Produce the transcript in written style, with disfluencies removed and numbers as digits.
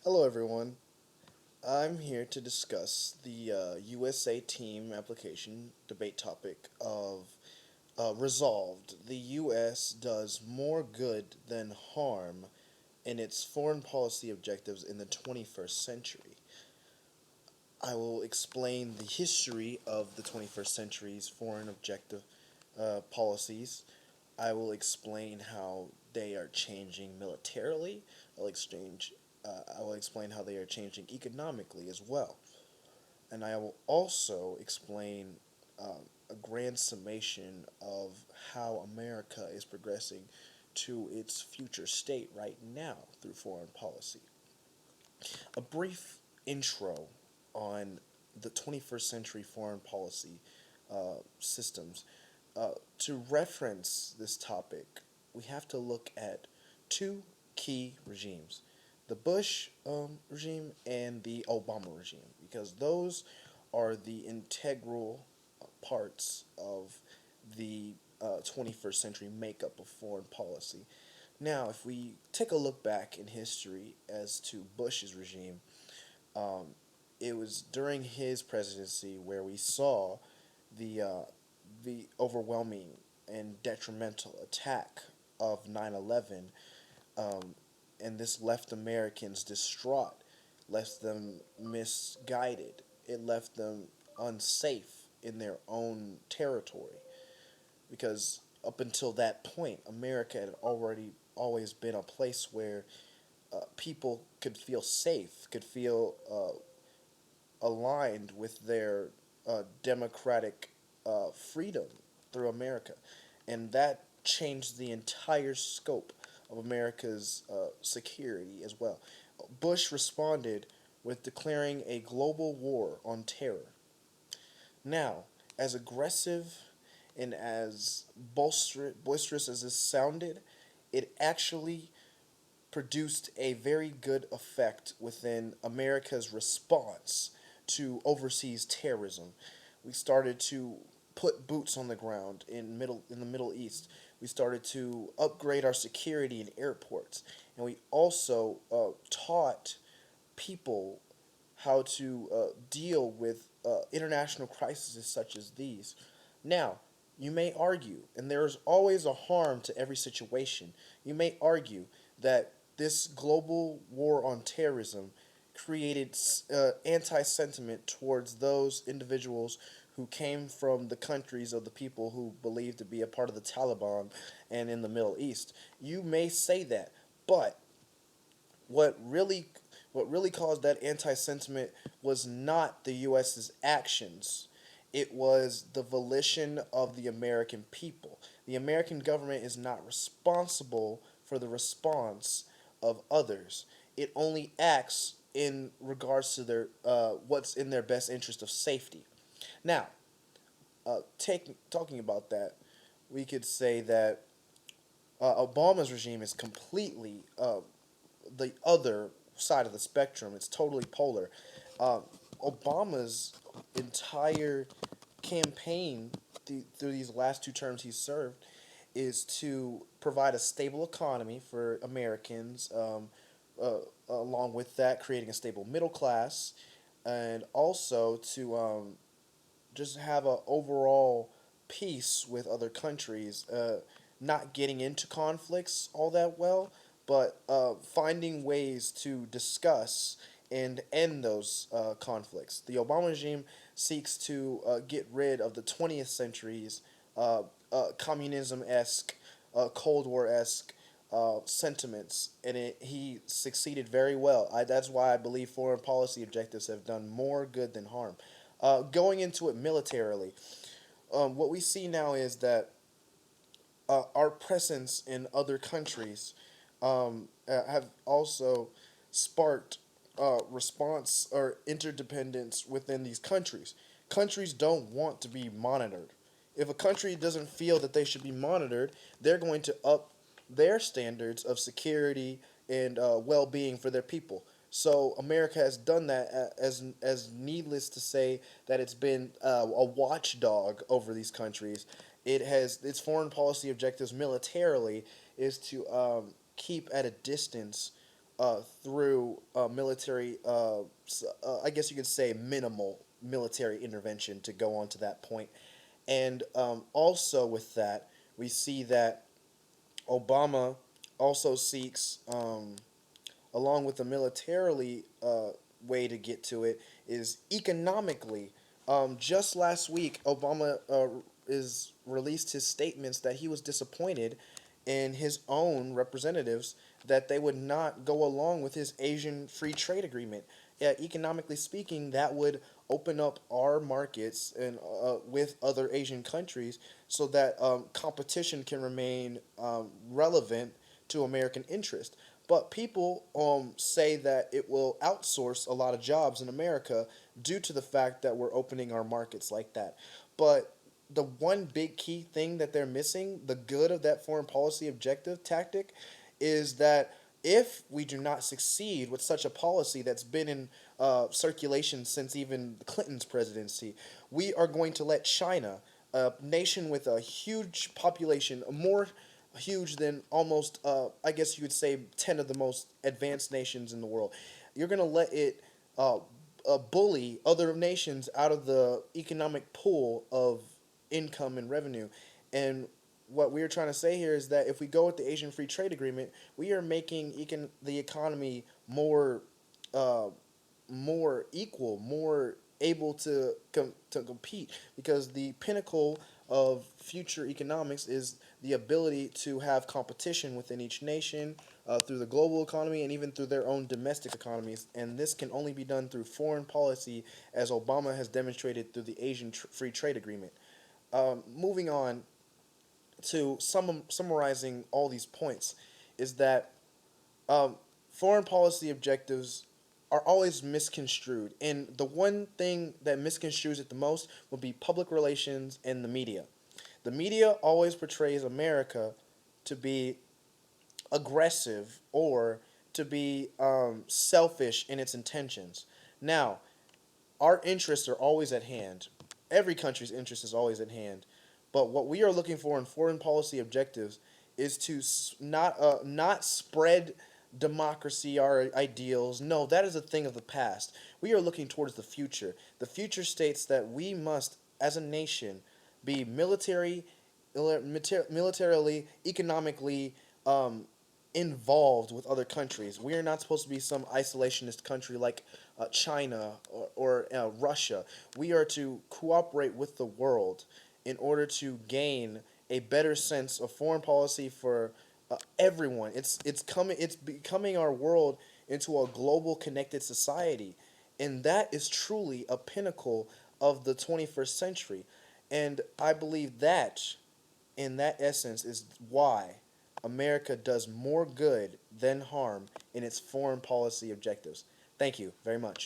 Hello, everyone. I'm here to discuss the USA team application debate topic of Resolved. The U.S. does more good than harm in its foreign policy objectives in the 21st century. I will explain the history of the 21st century's foreign objective policies. I will explain how they are changing militarily. I will explain how they are changing economically as well, and I will also explain a grand summation of how America is progressing to its future state right now through foreign policy. A brief intro on the 21st century foreign policy systems. To reference this topic, we have to look at two key regimes, the Bush regime and the Obama regime, because those are the integral parts of the 21st century makeup of foreign policy. Now, if we take a look back in history as to Bush's regime, um, it was during his presidency where we saw the overwhelming and detrimental attack of 9/11, and this left Americans distraught, left them misguided. It left them unsafe in their own territory because up until that point, America had already always been a place where people could feel safe, could feel aligned with their democratic freedom through America. And that changed the entire scope of America's security as well. Bush responded with declaring a global war on terror. Now, as aggressive and as boisterous as this sounded, it actually produced a very good effect within America's response to overseas terrorism. We started to put boots on the ground in the Middle East. We started to upgrade our security in airports, and we also taught people how to deal with international crises such as these. Now, you may argue, and there is always a harm to every situation, you may argue that this global war on terrorism created anti sentiment towards those individuals who came from the countries of the people who believed to be a part of the Taliban and in the Middle East. You may say that, but what really what really caused that anti-sentiment was not the US's actions. It was the volition of the American people. The American government is not responsible for the response of others. It only acts in regards to their what's in their best interest of safety. Now, talking about that, we could say that Obama's regime is completely the other side of the spectrum. It's totally polar. Uh, Obama's entire campaign through these last two terms he served is to provide a stable economy for Americans, along with that, creating a stable middle class, and also to just have a overall peace with other countries, not getting into conflicts all that well, but finding ways to discuss and end those conflicts. The Obama regime seeks to get rid of the 20th century's communism esque, Cold War esque sentiments, and he succeeded very well. That's why I believe foreign policy objectives have done more good than harm. Going into it militarily, what we see now is that our presence in other countries have also sparked response or interdependence within these countries. Countries don't want to be monitored. If a country doesn't feel that they should be monitored, they're going to up their standards of security and well-being for their people. So America has done that as needless to say that it's been a watchdog over these countries. It has its foreign policy objectives militarily is to keep at a distance through military, I guess you could say minimal military intervention to go on to that point. And also with that, we see that Obama also seeks, along with the militarily way to get to it, is economically. Just last week, Obama is released his statements that he was disappointed in his own representatives that they would not go along with his Asian free trade agreement. Yeah, economically speaking, that would open up our markets and with other Asian countries so that competition can remain relevant to American interest. But people say that it will outsource a lot of jobs in America due to the fact that we're opening our markets like that. But the one big key thing that they're missing, the good of that foreign policy objective tactic, is that if we do not succeed with such a policy that's been in circulation since even Clinton's presidency, we are going to let China, a nation with a huge population, more huge than almost, I guess you would say, 10 of the most advanced nations in the world. You're going to let it uh, bully other nations out of the economic pool of income and revenue. And what we're trying to say here is that if we go with the Asian Free Trade Agreement, we are making the economy uh, more equal, more able to compete, because the pinnacle of future economics is the ability to have competition within each nation through the global economy and even through their own domestic economies. And this can only be done through foreign policy, as Obama has demonstrated through the Asian Free Trade Agreement. Moving on to summarizing all these points, is that um, foreign policy objectives are always misconstrued, and the one thing that misconstrues it the most will be public relations and the media. The media always portrays America to be aggressive or to be selfish in its intentions. Now, our interests are always at hand. Every country's interest is always at hand. But what we are looking for in foreign policy objectives is to not spread democracy, our ideals. No, that is a thing of the past. We are looking towards the future. The future states that we must, as a nation, be militarily, economically, um, involved with other countries. We are not supposed to be some isolationist country like China or Russia. We are to cooperate with the world in order to gain a better sense of foreign policy for everyone. It's becoming our world into a global connected society, and that is truly a pinnacle of the 21st century. And I believe that in that essence is why America does more good than harm in its foreign policy objectives. Thank you very much.